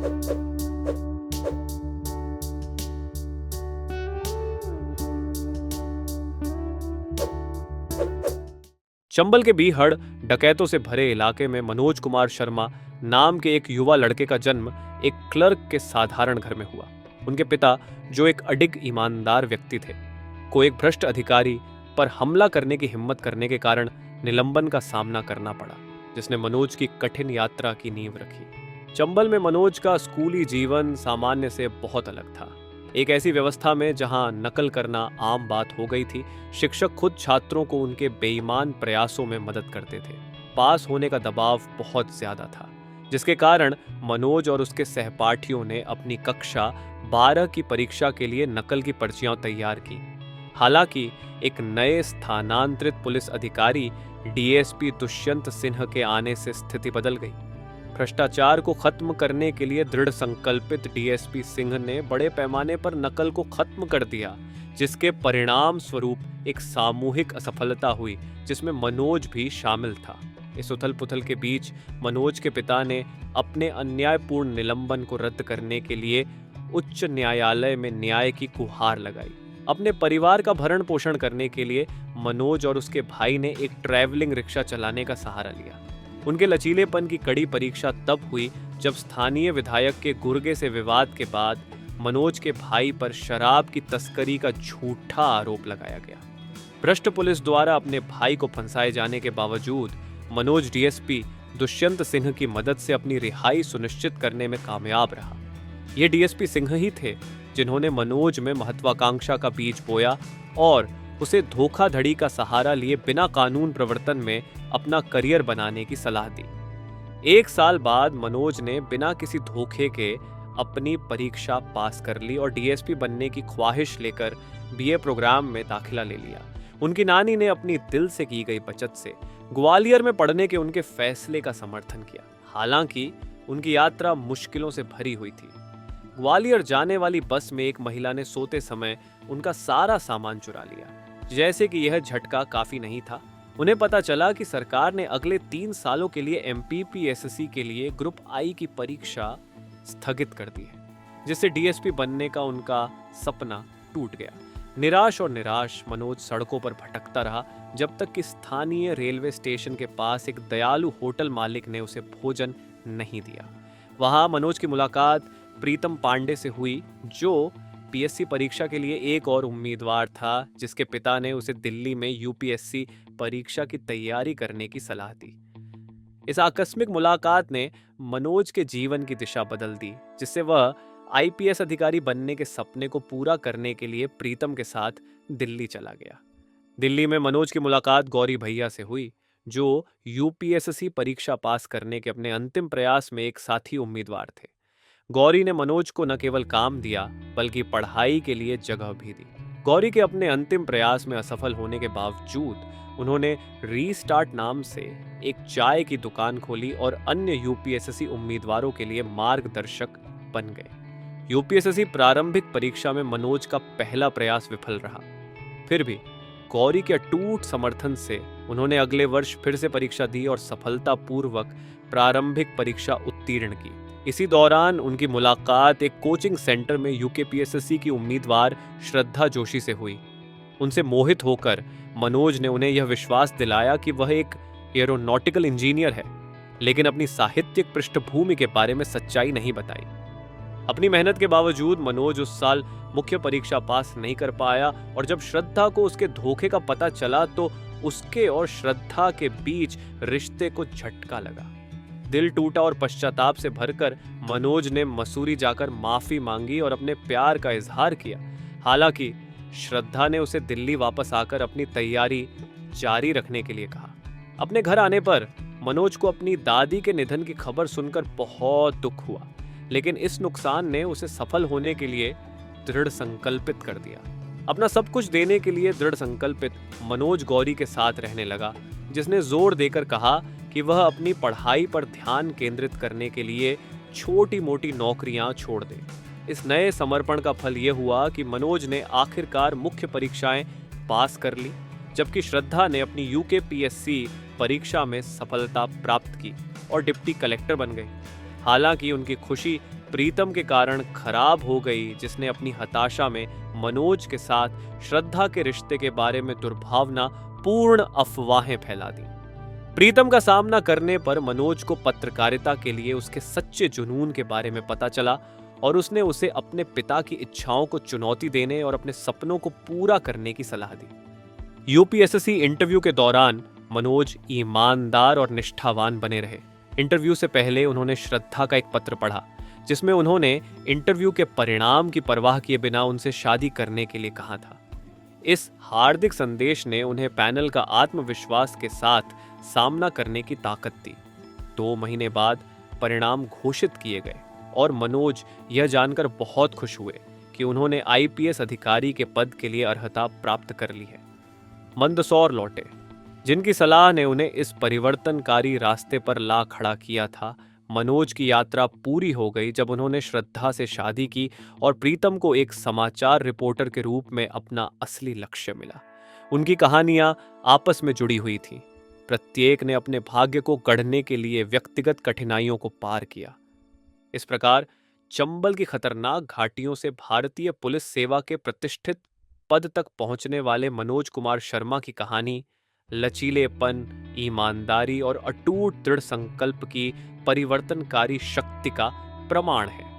चंबल के बीहड़ डकैतों से भरे इलाके में मनोज कुमार शर्मा नाम के एक युवा लड़के का जन्म एक क्लर्क के साधारण घर में हुआ। उनके पिता, जो एक अडिग ईमानदार व्यक्ति थे, को एक भ्रष्ट अधिकारी पर हमला करने की हिम्मत करने के कारण निलंबन का सामना करना पड़ा, जिसने मनोज की कठिन यात्रा की नींव रखी। चंबल में मनोज का स्कूली जीवन सामान्य से बहुत अलग था। एक ऐसी व्यवस्था में जहां नकल करना आम बात हो गई थी, शिक्षक खुद छात्रों को उनके बेईमान प्रयासों में मदद करते थे। पास होने का दबाव बहुत ज्यादा था, जिसके कारण मनोज और उसके सहपाठियों ने अपनी कक्षा 12 की परीक्षा के लिए नकल की पर्चियां तैयार की। हालांकि एक नए स्थानांतरित पुलिस अधिकारी डीएसपी दुष्यंत सिंह के आने से स्थिति बदल गई। भ्रष्टाचार को खत्म करने के लिए दृढ़ संकल्पित डीएसपी सिंह ने बड़े पैमाने पर नकल को खत्म कर दिया, जिसके परिणाम स्वरूप एक सामूहिक असफलता हुई, जिसमें मनोज भी शामिल था। इस उथल पुथल के बीच मनोज के पिता ने अपने अन्यायपूर्ण निलंबन को रद्द करने के लिए उच्च न्यायालय में न्याय की गुहार लगाई। अपने परिवार का भरण पोषण करने के लिए मनोज और उसके भाई ने एक ट्रैवलिंग रिक्शा चलाने का सहारा लिया। उनके लचीलेपन की कड़ी परीक्षा तब हुई जब स्थानीय विधायक के गुर्गे से विवाद के बाद मनोज के भाई पर शराब की तस्करी का झूठा आरोप लगाया गया। भ्रष्ट पुलिस द्वारा अपने भाई को फंसाए जाने के बावजूद मनोज डीएसपी दुष्यंत सिंह की मदद से अपनी रिहाई सुनिश्चित करने में कामयाब रहा। ये डीएसपी सिंह ही थे जिन्होंने मनोज में महत्वाकांक्षा का बीज बोया और उसे धोखाधड़ी का सहारा लिए बिना कानून प्रवर्तन में अपना करियर बनाने की सलाह दी। 1 साल बाद मनोज ने बिना किसी धोखे के अपनी परीक्षा पास कर ली और डीएसपी बनने की ख्वाहिश लेकर बीए प्रोग्राम में दाखिला ले लिया। उनकी नानी ने अपनी दिल से की गई बचत से ग्वालियर में पढ़ने के उनके फैसले का समर्थन किया। हालांकि उनकी यात्रा मुश्किलों से भरी हुई थी। ग्वालियर जाने वाली बस में एक महिला ने सोते समय उनका सारा सामान चुरा लिया। जैसे कि यह झटका काफी नहीं था, उन्हें पता चला कि सरकार ने अगले 3 सालों के लिए एमपीपीएससी के लिए ग्रुप आई की परीक्षा स्थगित कर दी है, जिससे डीएसपी बनने का उनका सपना टूट गया। निराश और निराश मनोज सड़कों पर भटकता रहा, जब तक कि स्थानीय रेलवे स्टेशन के पास एक दयालु होटल मालिक ने उसे भोजन नहीं दिया। वहां मनोज की मुलाकात प्रीतम पांडे से हुई, जो पीएससी परीक्षा के लिए एक और उम्मीदवार था, जिसके पिता ने उसे दिल्ली में यूपीएससी परीक्षा की तैयारी करने की सलाह दी। इस आकस्मिक मुलाकात ने मनोज के जीवन की दिशा बदल दी, जिससे वह आईपीएस अधिकारी बनने के सपने को पूरा करने के लिए प्रीतम के साथ दिल्ली चला गया। दिल्ली में मनोज की मुलाकात गौरी भैया से हुई, जो यूपीएससी परीक्षा पास करने के अपने अंतिम प्रयास में एक साथी उम्मीदवार थे। गौरी ने मनोज को न केवल काम दिया, बल्कि पढ़ाई के लिए जगह भी दी। गौरी के अपने अंतिम प्रयास में असफल होने के बावजूद उन्होंने रीस्टार्ट नाम से एक चाय की दुकान खोली और अन्य यूपीएससी उम्मीदवारों के लिए मार्गदर्शक बन गए। यूपीएससी प्रारंभिक परीक्षा में मनोज का पहला प्रयास विफल रहा। फिर भी गौरी के अटूट समर्थन से उन्होंने अगले वर्ष फिर से परीक्षा दी और सफलतापूर्वक प्रारंभिक परीक्षा उत्तीर्ण की। इसी दौरान उनकी मुलाकात एक कोचिंग सेंटर में यूकेपीएससी की उम्मीदवार श्रद्धा जोशी से हुई। उनसे मोहित होकर मनोज ने उन्हें यह विश्वास दिलाया कि वह एक एरोनॉटिकल इंजीनियर है, लेकिन अपनी साहित्यिक पृष्ठभूमि के बारे में सच्चाई नहीं बताई। अपनी मेहनत के बावजूद मनोज उस साल मुख्य परीक्षा पास नहीं कर पाया और जब श्रद्धा को उसके धोखे का पता चला तो उसके और श्रद्धा के बीच रिश्ते को झटका लगा। दिल टूटा और पश्चाताप से भरकर मनोज ने मसूरी जाकर माफी मांगी और अपने प्यार का इजहार किया। हालांकि श्रद्धा ने उसे दिल्ली वापस आकर अपनी तैयारी जारी रखने के लिए कहा। अपने घर आने पर मनोज को अपनी दादी के निधन की खबर सुनकर बहुत दुख हुआ, लेकिन इस नुकसान ने उसे सफल होने के लिए दृढ़ संकल्पित कर दिया। अपना सब कुछ देने के लिए दृढ़ संकल्पित मनोज गौरी के साथ रहने लगा, जिसने जोर देकर कहा कि वह अपनी पढ़ाई पर ध्यान केंद्रित करने के लिए छोटी मोटी नौकरियां छोड़ दे। इस नए समर्पण का फल ये हुआ कि मनोज ने आखिरकार मुख्य परीक्षाएं पास कर ली, जबकि श्रद्धा ने अपनी यूकेपीएससी परीक्षा में सफलता प्राप्त की और डिप्टी कलेक्टर बन गई। हालांकि उनकी खुशी प्रीतम के कारण खराब हो गई, जिसने अपनी हताशा में मनोज के साथ श्रद्धा के रिश्ते के बारे में दुर्भावना पूर्ण अफवाहें फैला दी। प्रीतम का सामना करने पर मनोज को पत्रकारिता के लिए उसके सच्चे जुनून के बारे में पता चला और उसने उसे अपने पिता की इच्छाओं को चुनौती देने और अपने सपनों को पूरा करने की सलाह दी। यूपीएससी इंटरव्यू के दौरान मनोज ईमानदार और निष्ठावान बने रहे। इंटरव्यू से पहले उन्होंने श्रद्धा का एक पत्र पढ़ा, जिसमें उन्होंने इंटरव्यू के परिणाम की परवाह किए बिना उनसे शादी करने के लिए कहा था। इस हार्दिक संदेश ने उन्हें पैनल का आत्मविश्वास के साथ सामना करने की ताकत दी। 2 महीने बाद परिणाम घोषित किए गए और मनोज यह जानकर बहुत खुश हुए कि उन्होंने आईपीएस अधिकारी के पद के लिए अर्हता प्राप्त कर ली है। मंदसौर लौटे, जिनकी सलाह ने उन्हें इस परिवर्तनकारी रास्ते पर ला खड़ा किया था। मनोज की यात्रा पूरी हो गई जब उन्होंने श्रद्धा से शादी की और प्रीतम को एक समाचार रिपोर्टर के रूप में अपना असली लक्ष्य मिला। उनकी कहानियां आपस में जुड़ी हुई थीं। प्रत्येक ने अपने भाग्य को गढ़ने के लिए व्यक्तिगत कठिनाइयों को पार किया। इस प्रकार चंबल की खतरनाक घाटियों से भारतीय पुलिस सेवा के प्रतिष्ठित पद तक पहुंचने वाले मनोज कुमार शर्मा की कहानी लचीलेपन, ईमानदारी और अटूट दृढ़ संकल्प की परिवर्तनकारी शक्ति का प्रमाण है।